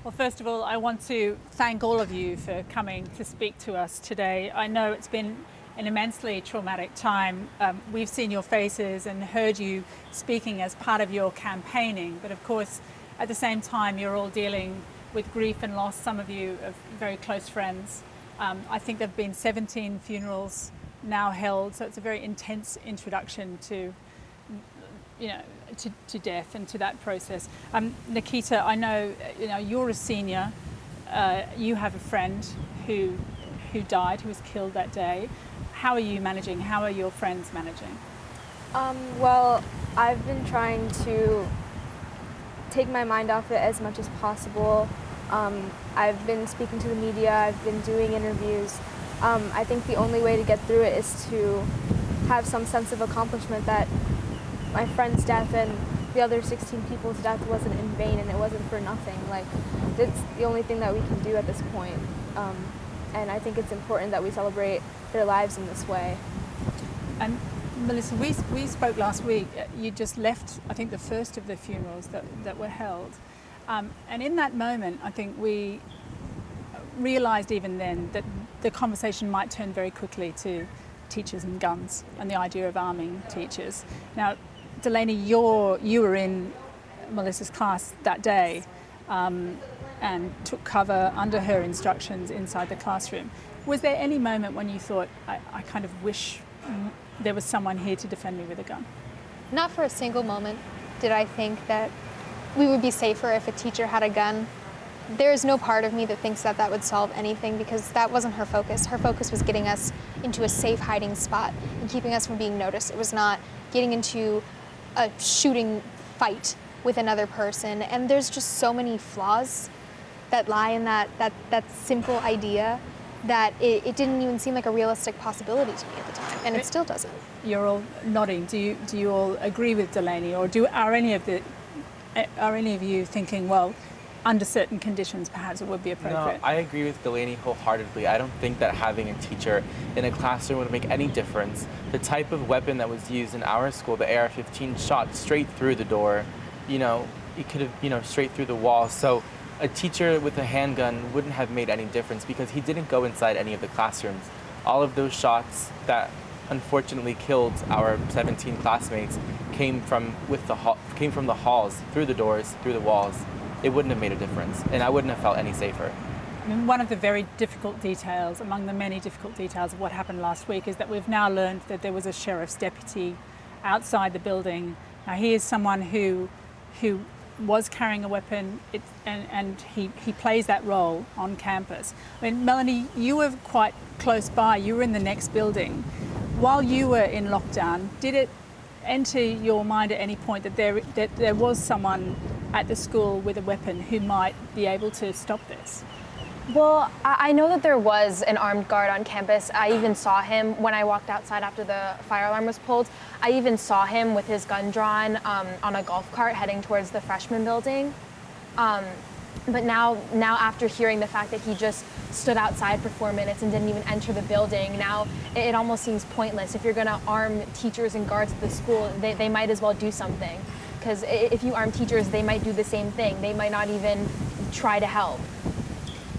Well, first of all, I want to thank all of you for coming to speak to us today. I know it's been an immensely traumatic time. We've seen your faces and heard you speaking as part of your campaigning, but of course, at the same time, you're all dealing with grief and loss, some of you of very close friends. I think there have been 17 funerals now held, so it's a very intense introduction to to death and to that process. Nikita, I know you're a senior. You have a friend who died, who was killed that day. How are you managing? How are your friends managing? Well, I've been trying to take my mind off it as much as possible. I've been speaking to the media. I've been doing interviews. I think the only way to get through it is to have some sense of accomplishment that my friend's death and the other 16 people's death wasn't in vain and it wasn't for nothing. Like, it's the only thing that we can do at this point. And I think it's important that we celebrate their lives in this way. And Melissa, we spoke last week. You just left, I think, the first of the funerals that were held. And in that moment, I think we realised even then that the conversation might turn very quickly to teachers and guns and the idea of arming teachers. Now, Delaney, you were in Melissa's class that day and took cover under her instructions inside the classroom. Was there any moment when you thought, I kind of wish there was someone here to defend me with a gun? Not for a single moment did I think that we would be safer if a teacher had a gun. There is no part of me that thinks that would solve anything, because that wasn't her focus. Her focus was getting us into a safe hiding spot and keeping us from being noticed. It was not getting into a shooting fight with another person. And there's just so many flaws that lie in that simple idea that it didn't even seem like a realistic possibility to me at the time, and it still doesn't. You're all nodding. Do you all agree with Delaney, or are any of you thinking, well, under certain conditions perhaps it would be appropriate? No, I agree with Delaney wholeheartedly. I don't think that having a teacher in a classroom would make any difference. The type of weapon that was used in our school, the AR-15, shot straight through the door. It could have, straight through the wall. So a teacher with a handgun wouldn't have made any difference, because he didn't go inside any of the classrooms. All of those shots that unfortunately killed our 17 classmates came from the halls, through the doors, through the walls. It wouldn't have made a difference, and I wouldn't have felt any safer. I mean, one of the very difficult details, among the many difficult details of what happened last week, is that we've now learned that there was a sheriff's deputy outside the building. Now, he is someone who was carrying a weapon, and he plays that role on campus. I mean, Melanie, you were quite close by. You were in the next building. While you were in lockdown, did it enter your mind at any point that there was someone at the school with a weapon who might be able to stop this? Well, I know that there was an armed guard on campus. I even saw him when I walked outside after the fire alarm was pulled. I even saw him with his gun drawn on a golf cart heading towards the freshman building. But now after hearing the fact that he just stood outside for 4 minutes and didn't even enter the building, now it almost seems pointless. If you're going to arm teachers and guards at the school, they might as well do something. Because if you arm teachers, they might do the same thing. They might not even try to help.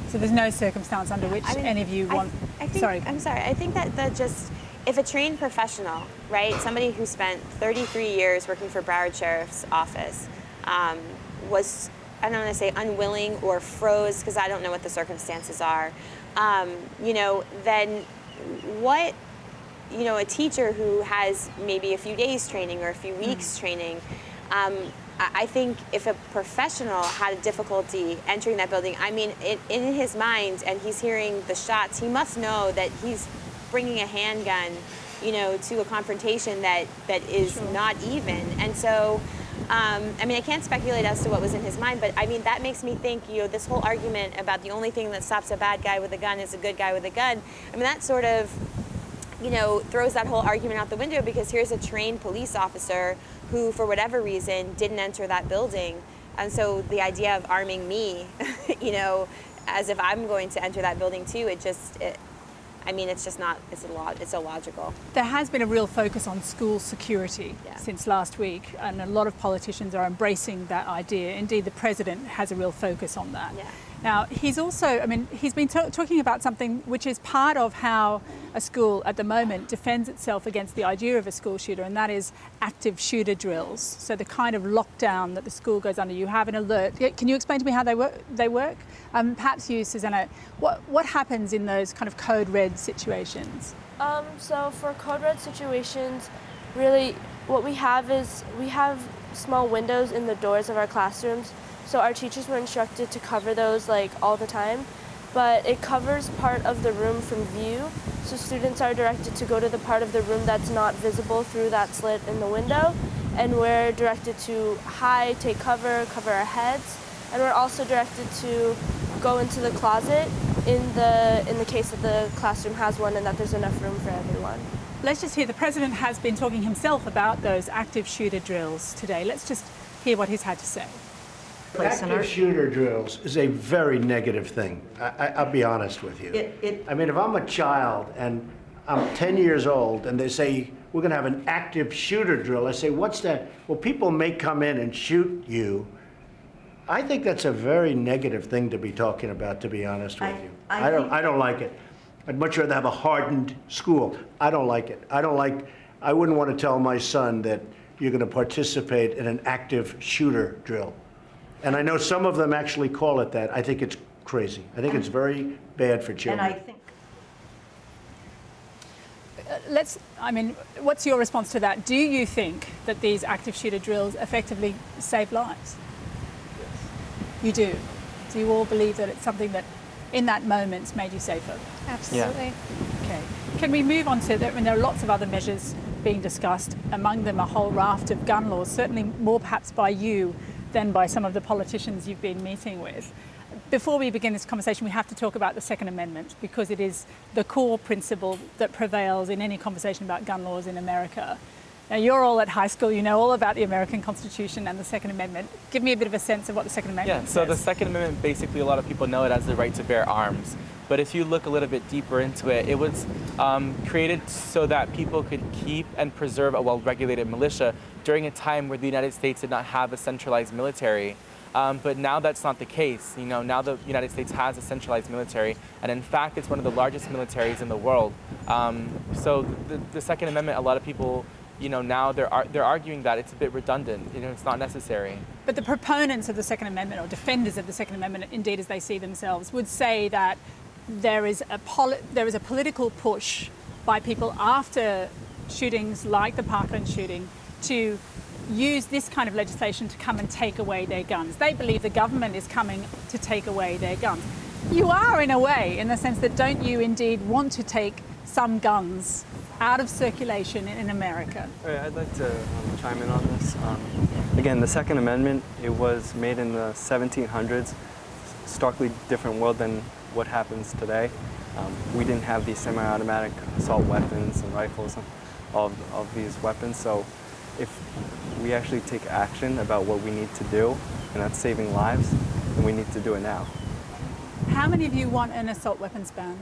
So there's no circumstance under which any of you want... I think that just, if a trained professional, right, somebody who spent 33 years working for Broward Sheriff's Office was, I don't want to say unwilling or froze, because I don't know what the circumstances are, then what, a teacher who has maybe a few days training or a few weeks training, I think if a professional had a difficulty entering that building, I mean, in his mind, and he's hearing the shots, he must know that he's bringing a handgun, to a confrontation that is not even. And so, I can't speculate as to what was in his mind, but I mean, that makes me think, this whole argument about the only thing that stops a bad guy with a gun is a good guy with a gun, I mean, that sort of, throws that whole argument out the window, because here's a trained police officer who, for whatever reason, didn't enter that building. And so the idea of arming me, as if I'm going to enter that building too, I mean, it's just not, it's illogical. There has been a real focus on school security since last week, and a lot of politicians are embracing that idea. Indeed, the president has a real focus on that. Yeah. Now, he's also, I mean, he's been talking about something which is part of how a school at the moment defends itself against the idea of a school shooter, and that is active shooter drills. So the kind of lockdown that the school goes under. You have an alert. Can you explain to me how they work? Perhaps you, Susanna, what happens in those kind of code red situations? So for code red situations, really what we have is we have small windows in the doors of our classrooms. So our teachers were instructed to cover those like all the time, but it covers part of the room from view. So students are directed to go to the part of the room that's not visible through that slit in the window, and we're directed to hide, take cover, cover our heads, and we're also directed to go into the closet in the case that the classroom has one and that there's enough room for everyone. Let's just hear, the president has been talking himself about those active shooter drills today. Let's just hear what he's had to say. Active shooter drills is a very negative thing. I'll be honest with you. I mean, if I'm a child and I'm 10 years old and they say, we're going to have an active shooter drill, I say, what's that? Well, people may come in and shoot you. I think that's a very negative thing to be talking about, to be honest with you. I don't like it. I'd much rather have a hardened school. I don't like it. I wouldn't want to tell my son that you're going to participate in an active shooter drill. And I know some of them actually call it that. I think it's crazy. I think it's very bad for children. And I think what's your response to that? Do you think that these active shooter drills effectively save lives? Yes. You do? Do you all believe that it's something that in that moment's made you safer? Absolutely. Yeah. Okay. Can we move on to that? I mean, there are lots of other measures being discussed, among them a whole raft of gun laws, certainly more perhaps by you than by some of the politicians you've been meeting with. Before we begin this conversation, we have to talk about the Second Amendment, because it is the core principle that prevails in any conversation about gun laws in America. Now, you're all at high school, you know all about the American Constitution and the Second Amendment. Give me a bit of a sense of what the Second Amendment says. Yeah, so the Second Amendment, basically a lot of people know it as the right to bear arms. But if you look a little bit deeper into it, it was created so that people could keep and preserve a well-regulated militia during a time where the United States did not have a centralized military. But now that's not the case. You know, now the United States has a centralized military, and in fact, it's one of the largest militaries in the world. So the Second Amendment, a lot of people, you know, now they're arguing that it's a bit redundant. You know, it's not necessary. But the proponents of the Second Amendment, or defenders of the Second Amendment, indeed as they see themselves, would say that there is a political push by people after shootings like the Parkland shooting to use this kind of legislation to come and take away their guns. They believe the government is coming to take away their guns. You are, in a way, in the sense that don't you indeed want to take some guns out of circulation in America? I'd like to chime in on this. Again, the Second Amendment, it was made in the 1700s, starkly different world than what happens today. We didn't have these semi-automatic assault weapons and rifles, of these weapons. So if we actually take action about what we need to do, and that's saving lives, then we need to do it now. How many of you want an assault weapons ban?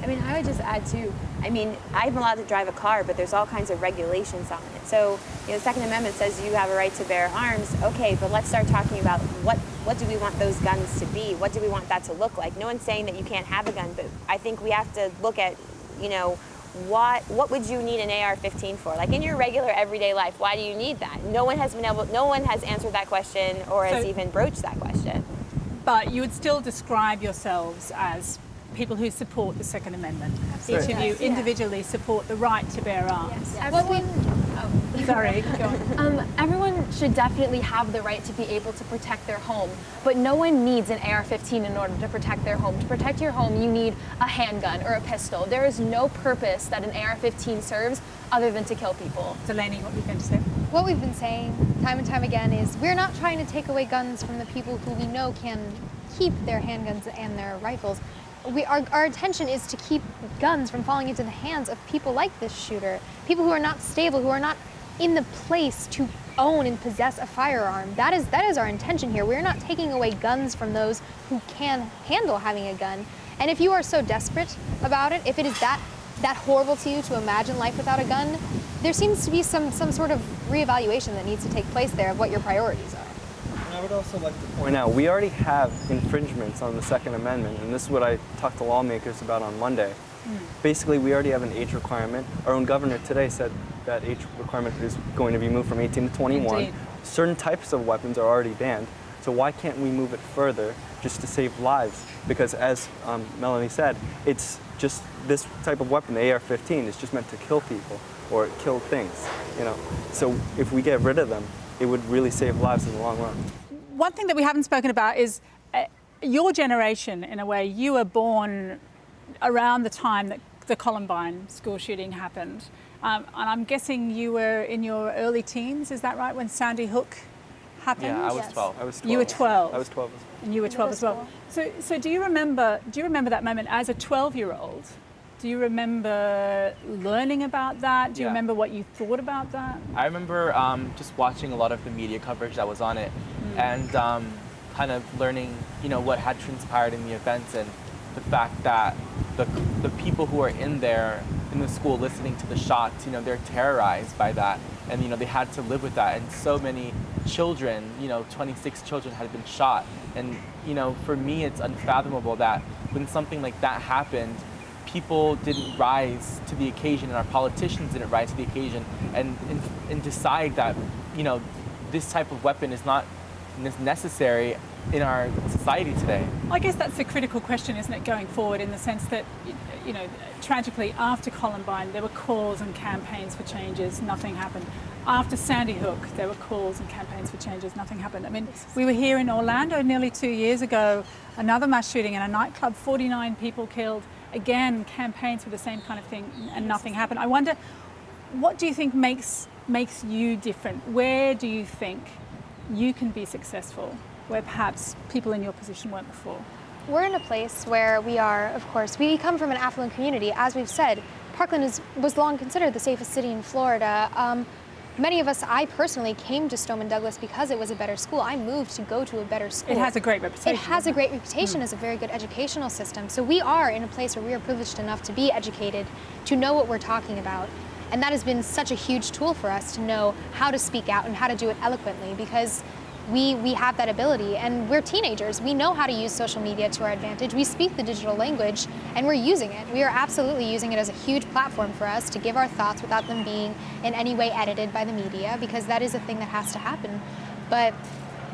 I mean, I would just add too, I mean, I'm allowed to drive a car, but there's all kinds of regulations on it. So, you know, the Second Amendment says you have a right to bear arms. Okay, but let's start talking about what do we want those guns to be? What do we want that to look like? No one's saying that you can't have a gun, but I think we have to look at, you know, what would you need an AR-15 for? Like in your regular everyday life, why do you need that? No one has answered that question or has even broached that question. But you would still describe yourselves as people who support the Second Amendment. Each of you individually support the right to bear arms. Sorry, go on. Everyone should definitely have the right to be able to protect their home, but no one needs an AR-15 in order to protect their home. To protect your home, you need a handgun or a pistol. There is no purpose that an AR-15 serves other than to kill people. Delaney, what were you going to say? What we've been saying time and time again is we're not trying to take away guns from the people who we know can keep their handguns and their rifles. Our intention is to keep guns from falling into the hands of people like this shooter, people who are not stable, who are not in the place to own and possess a firearm. That is our intention here. We're not taking away guns from those who can handle having a gun. And if you are so desperate about it, if it is that horrible to you to imagine life without a gun, there seems to be some sort of reevaluation that needs to take place there of what your priorities are. And I would also like to point out, we already have infringements on the Second Amendment, and this is what I talked to lawmakers about on Monday. Basically, we already have an age requirement. Our own governor today said that age requirement is going to be moved from 18 to 21. Indeed. Certain types of weapons are already banned, so why can't we move it further just to save lives? Because as Melanie said, it's just this type of weapon, the AR-15, is just meant to kill people or kill things, you know. So if we get rid of them, it would really save lives in the long run. One thing that we haven't spoken about is your generation, in a way. You were born around the time that the Columbine school shooting happened. And I'm guessing you were in your early teens, is that right, when Sandy Hook happened? Yeah, I was Yes. 12. I was 12. You were 12. I was 12 as well. And you were 12 as well. So do you remember that moment as a 12-year-old? Do you remember learning about that? Do you Yeah. remember what you thought about that? I remember just watching a lot of the media coverage that was on it, and kind of learning, you know, what had transpired in the events, and the fact that the people who are in there in the school listening to the shots, you know, they're terrorized by that, and you know, they had to live with that. And so many children, you know, 26 children had been shot, and you know, for me, it's unfathomable that when something like that happened, people didn't rise to the occasion, and our politicians didn't rise to the occasion, and decide that, you know, this type of weapon is not necessary in our society today. I guess that's the critical question, isn't it, going forward, in the sense that, you know, tragically after Columbine, there were calls and campaigns for changes, nothing happened. After Sandy Hook, there were calls and campaigns for changes, nothing happened. I mean, we were here in Orlando nearly 2 years ago, another mass shooting in a nightclub, 49 people killed, again, campaigns for the same kind of thing, and nothing happened. I wonder, what do you think makes you different? Where do you think you can be successful, where perhaps people in your position weren't before? We're in a place where we are, of course, we come from an affluent community. As we've said, Parkland was long considered the safest city in Florida. Many of us, I personally, came to Stoneman Douglas because it was a better school. I moved to go to a better school. It has a great reputation. It has a great reputation as a very good educational system. So we are in a place where we are privileged enough to be educated, to know what we're talking about. And that has been such a huge tool for us to know how to speak out and how to do it eloquently, because we have that ability, and we're teenagers. We know how to use social media to our advantage. We speak the digital language, and we're using it. We are absolutely using it as a huge platform for us to give our thoughts without them being in any way edited by the media, because that is a thing that has to happen. But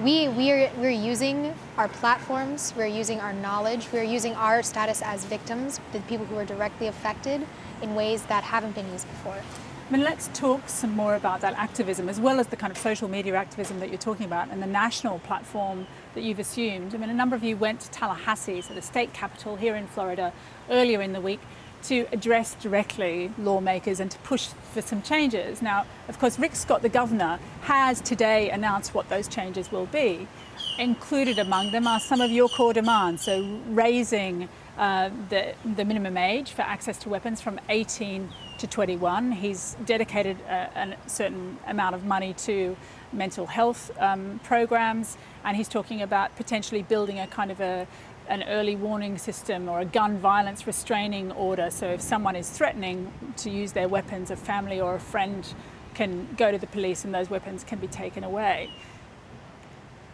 we're using our platforms, we're using our knowledge, we're using our status as victims, the people who are directly affected, in ways that haven't been used before. I mean, let's talk some more about that activism, as well as the kind of social media activism that you're talking about, and the national platform that you've assumed. I mean, a number of you went to Tallahassee, so the state capital here in Florida, earlier in the week, to address directly lawmakers and to push for some changes. Now, of course, Rick Scott, the governor, has today announced what those changes will be. Included among them are some of your core demands, so raising the minimum age for access to weapons from 18 to 21. He's dedicated a certain amount of money to mental health programs, and he's talking about potentially building a kind of an early warning system or a gun violence restraining order. So if someone is threatening to use their weapons, a family or a friend can go to the police and those weapons can be taken away.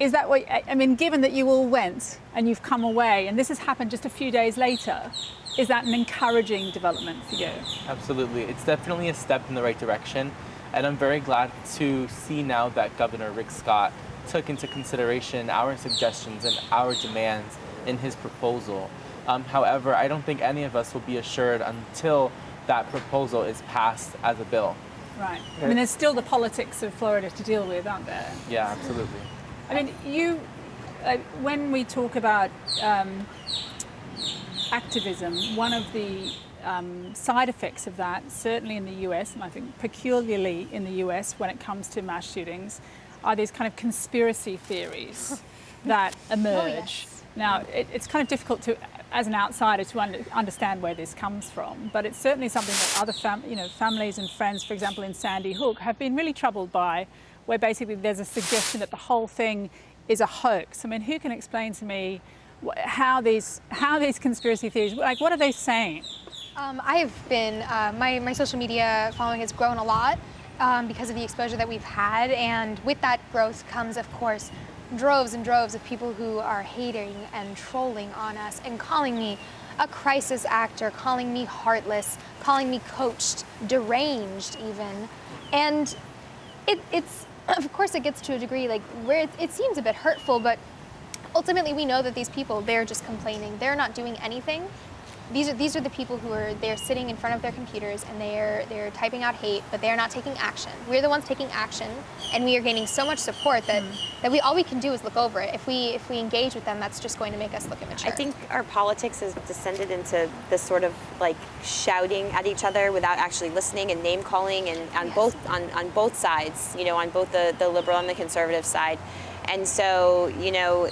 Is that what, I mean, given that you all went and you've come away, and this has happened just a few days later, is that an encouraging development for you? Absolutely. It's definitely a step in the right direction, and I'm very glad to see now that Governor Rick Scott took into consideration our suggestions and our demands in his proposal. However, I don't think any of us will be assured until that proposal is passed as a bill. Right. I mean, there's still the politics of Florida to deal with, aren't there? Yeah, absolutely. I mean, when we talk about activism, one of the side effects of that, certainly in the US, and I think peculiarly in the US when it comes to mass shootings, are these kind of conspiracy theories that emerge. Oh, yes. Now, it's kind of difficult to, as an outsider, to understand where this comes from, but it's certainly something that other families and friends, for example, in Sandy Hook, have been really troubled by, where basically there's a suggestion that the whole thing is a hoax. I mean, who can explain to me how these conspiracy theories, like, what are they saying? I've been, my social media following has grown a lot because of the exposure that we've had, and with that growth comes, of course, droves and droves of people who are hating and trolling on us and calling me a crisis actor, calling me heartless, calling me coached, deranged even. And it's, of course it gets to a degree like where it seems a bit hurtful, but ultimately we know that these people, they're just complaining. They're not doing anything. These are the people who are they're sitting in front of their computers and they're typing out hate, but they're not taking action. We're the ones taking action, and we are gaining so much support that all we can do is look over it. If we engage with them, that's just going to make us look immature. I think our politics has descended into this sort of like shouting at each other without actually listening and name calling, and on both sides, you know, on both the liberal and the conservative side. And so, you know,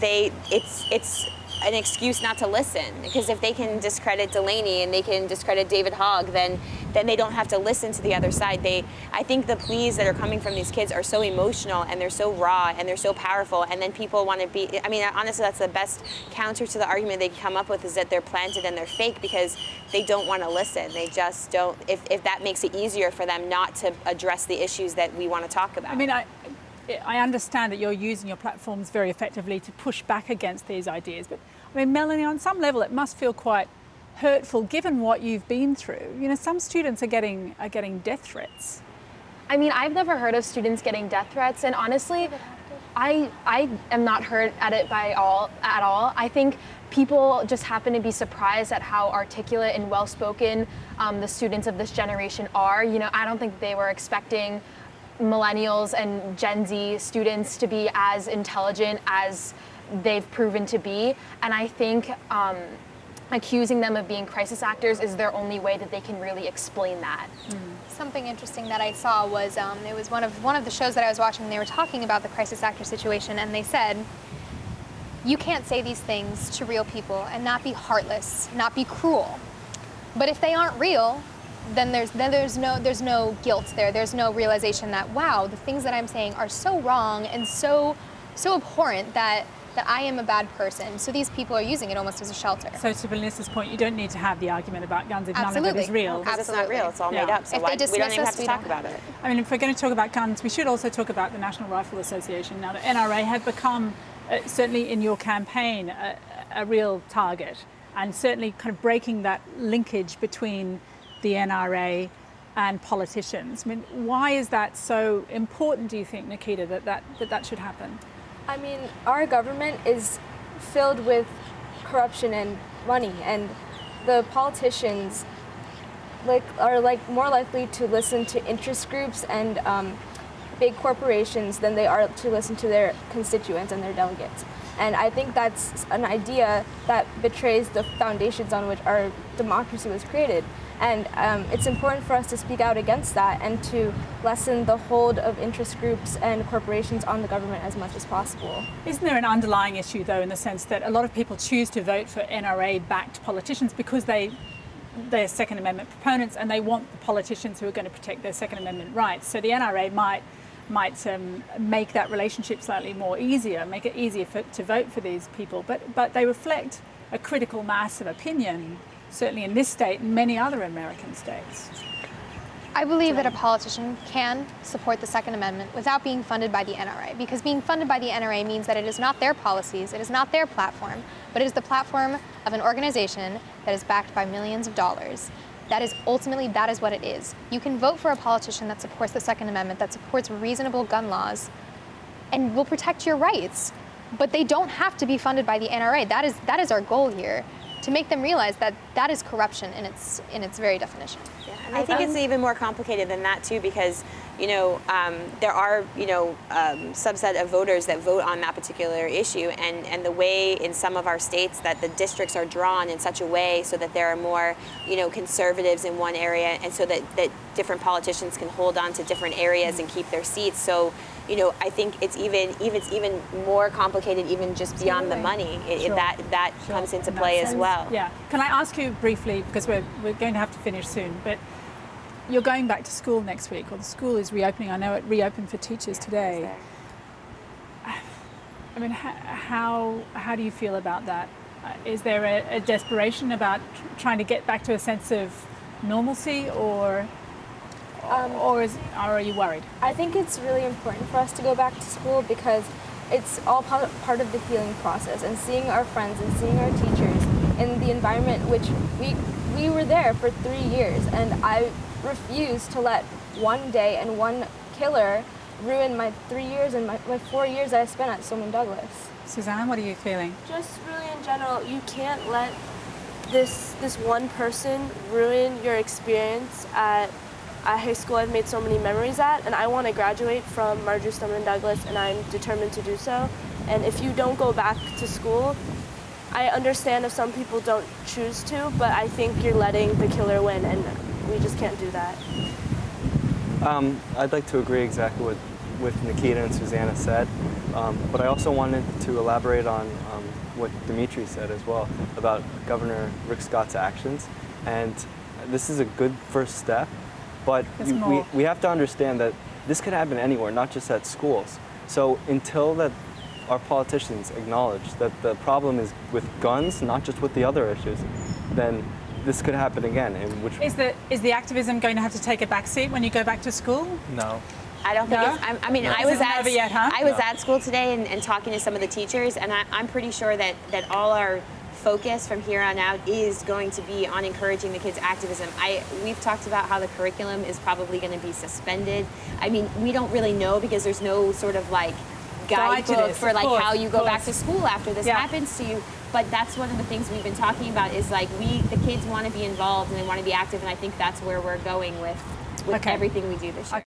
it's an excuse not to listen, because if they can discredit Delaney and they can discredit David Hogg, then they don't have to listen to the other side. I think the pleas that are coming from these kids are so emotional and they're so raw and they're so powerful, and then people want to be, I mean, honestly, that's the best counter to the argument they can come up with, is that they're planted and they're fake because they don't want to listen. They just don't, if that makes it easier for them not to address the issues that we want to talk about. I mean, I understand that you're using your platforms very effectively to push back against these ideas, but I mean, Melanie, on some level, it must feel quite hurtful given what you've been through. You know, some students are getting death threats. I mean, I've never heard of students getting death threats, and honestly, I am not hurt at it at all. I think people just happen to be surprised at how articulate and well-spoken the students of this generation are. You know, I don't think they were expecting millennials and Gen Z students to be as intelligent as they've proven to be, and I think accusing them of being crisis actors is their only way that they can really explain that. Something interesting that I saw was it was one of the shows that I was watching. They were talking about the crisis actor situation, and they said, you can't say these things to real people and not be heartless, not be cruel. But if they aren't real, then there's no guilt there. There's no realization that, wow, the things that I'm saying are so wrong and so abhorrent that I am a bad person. So these people are using it almost as a shelter. So to Melissa's point, you don't need to have the argument about guns if none of it is real. Because it's not real, it's all made up, so we don't even have to talk about it. I mean, if we're going to talk about guns, we should also talk about the National Rifle Association. Now, the NRA have become, certainly in your campaign, a real target, and certainly kind of breaking that linkage between the NRA and politicians. I mean, why is that so important, do you think, Nikita, that should happen? I mean, our government is filled with corruption and money, and the politicians are more likely to listen to interest groups and big corporations than they are to listen to their constituents and their delegates. And I think that's an idea that betrays the foundations on which our democracy was created. And it's important for us to speak out against that and to lessen the hold of interest groups and corporations on the government as much as possible. Isn't there an underlying issue, though, in the sense that a lot of people choose to vote for NRA-backed politicians because they're Second Amendment proponents and they want the politicians who are going to protect their Second Amendment rights? So the NRA might make that relationship slightly more easier, make it easier to vote for these people, but they reflect a critical mass of opinion, certainly in this state and many other American states. I believe that a politician can support the Second Amendment without being funded by the NRA, because being funded by the NRA means that it is not their policies, it is not their platform, but it is the platform of an organization that is backed by millions of dollars. That is what it is. You can vote for a politician that supports the Second Amendment, that supports reasonable gun laws, and will protect your rights, but they don't have to be funded by the NRA. That is our goal here, to make them realize that that is corruption in its very definition. Yeah, and I think it's even more complicated than that too, because there are subset of voters that vote on that particular issue, and the way in some of our states that the districts are drawn in such a way so that there are more conservatives in one area, and so that different politicians can hold on to different areas and keep their seats. So I think it's even more complicated, even just beyond the money. That comes into play as well. Yeah. Can I ask you briefly, because we're going to have to finish soon, but you're going back to school next week, or the school is reopening. I know it reopened for teachers today. I mean, how do you feel about that? Is there a desperation about trying to get back to a sense of normalcy, or are you worried? I think it's really important for us to go back to school because it's all part of the healing process, and seeing our friends and seeing our teachers in the environment which we were there for 3 years, and I refuse to let one day and one killer ruin my 3 years and my 4 years that I spent at Stoneman Douglas. Suzanne, what are you feeling? Just really in general, you can't let this one person ruin your experience at a high school I've made so many memories at, and I want to graduate from Marjory Stoneman Douglas, and I'm determined to do so. And if you don't go back to school, I understand if some people don't choose to, but I think you're letting the killer win, and we just can't do that. I'd like to agree exactly with Nikita and Susanna said, but I also wanted to elaborate on what Dimitri said as well about Governor Rick Scott's actions. And this is a good first step, but we have to understand that this could happen anywhere, not just at schools. So until that our politicians acknowledge that the problem is with guns, not just with the other issues, then this could happen again. Is the activism going to have to take a backseat when you go back to school? No. I don't think No? it's, I mean, No. I was Isn't it over yet, huh? I was at school today and talking to some of the teachers, and I'm pretty sure that all our focus from here on out is going to be on encouraging the kids' activism. We've talked about how the curriculum is probably going to be suspended. I mean, we don't really know because there's no sort of like guidebook for like how you go back to school after this happens to you. But that's one of the things we've been talking about is like the kids want to be involved and they want to be active, and I think that's where we're going with everything we do this year.